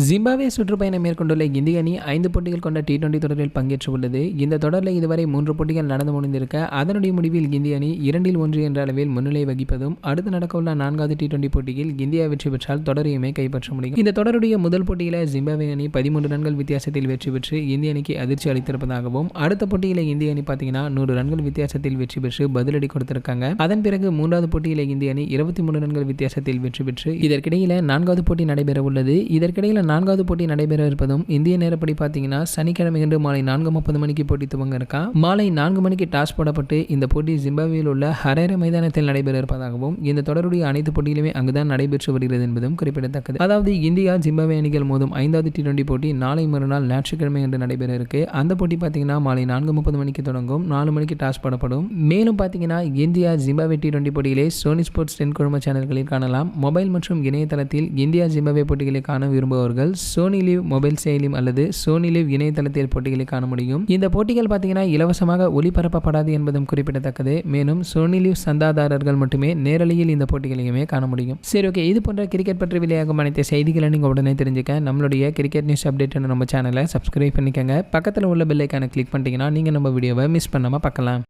Zimbabwe சுற்றுப்பயணம் மேற்கொண்டுள்ள இந்திய அணி 5 போட்டிகள் கொண்ட T20 தொடரில் பங்கேற்று உள்ளது. இந்த தொடரில் இதுவரை 3 போட்டிகள் நடந்து முடிந்திருக்க, அதனுடைய முடிவில் இந்திய அணி 2-1 என்ற அளவில் முன்னிலை வகிப்பதும், அடுத்து நடக்கவுள்ள 4வது T20 போட்டியில் இந்தியா வெற்றி பெற்றால் தொடரையுமே கைப்பற்ற முடியும். இந்த தொடருடைய முதல் போட்டியில் ஜிம்பாப்வே அணி 13 ரன்கள் வித்தியாசத்தில் வெற்றி பெற்று இந்திய அணிக்கு அதிர்ச்சி அளித்திருப்பதாகவும், அடுத்த போட்டியில் இந்திய அணி பார்த்தீங்கன்னா 100 ரன்கள் வித்தியாசத்தில் வெற்றி பெற்று பதிலடி கொடுத்திருக்காங்க. அதன் பிறகு 3வது போட்டியில் இந்திய அணி 23 ரன்கள் வித்தியாசத்தில் வெற்றி பெற்று இதற்கிடையில் 4வது போட்டி நடைபெற உள்ளது. இதற்கிடையில் 4வது போட்டி நடைபெற இருப்பதும் இந்திய நேரப்படி பார்த்தீங்கன்னா சனிக்கிழமை இன்று மாலை 4:30 மணிக்கு போட்டி துவங்க இருக்கா. மாலை 4 மணிக்கு டாஸ் போடப்பட்டு இந்த போட்டி ஜிம்பாப்வேயில் உள்ள ஹரேரே மைதானத்தில் நடைபெற இருப்பதாகவும், இந்த தொடருடைய அனைத்து போட்டிகளுமே அங்குதான் நடைபெற்று வருகிறது என்பதும் குறிப்பிடத்தக்கது. அதாவது இந்தியா ஜிம்பாப்வே அணிகள் மோதும் 5வது T20 போட்டி நாளை மறுநாள் ஞாயிற்றுக்கிழமை என்று நடைபெற இருக்கு. அந்த போட்டி பார்த்தீங்கன்னா மாலை 4:30 மணிக்கு தொடங்கும். 4 மணிக்கு டாஸ் போடப்படும். மேலும் பார்த்தீங்கன்னா இந்தியா ஜிம்பாப்வே T20 போட்டிகளை சோனி ஸ்போர்ட்ஸ் 10 குழும சேனல்களில் காணலாம். மொபைல் மற்றும் இணையதளத்தில் இந்தியா ஜிம்பாப்வே போட்டிகளை காண விரும்புபவர்கள் சோனி லிவ் மொபைல் செயலியும் அல்லது சோனி லிவ் இணையதளத்தில் போட்டிகளை காண முடியும். இந்த போட்டிகள் பார்த்தீங்கன்னா இலவசமாக ஒளிபரப்பப்படாது என்பதும் குறிப்பிடத்தக்கது. மேலும் சோனி லிவ் சந்தாதாரர்கள் மட்டுமே நேரலையில் இந்த போட்டிகளையுமே காண முடியும். சரி, ஓகே, இது போன்ற கிரிக்கெட் பற்றி வெளியாகும் அனைத்து செய்திகளை நீங்கள் உடனே தெரிஞ்சுக்க நம்மளுடைய கிரிக்கெட் நியூஸ் அப்டேட் நம்ம சேனலை சப்ஸ்கிரைப் பண்ணிக்கங்க. பக்கத்தில் உள்ள பெல் ஐக்கானை கிளிக் பண்ணிட்டீங்கன்னா நீங்கள் நம்ம வீடியோவை மிஸ் பண்ணாமல் பார்க்கலாம்.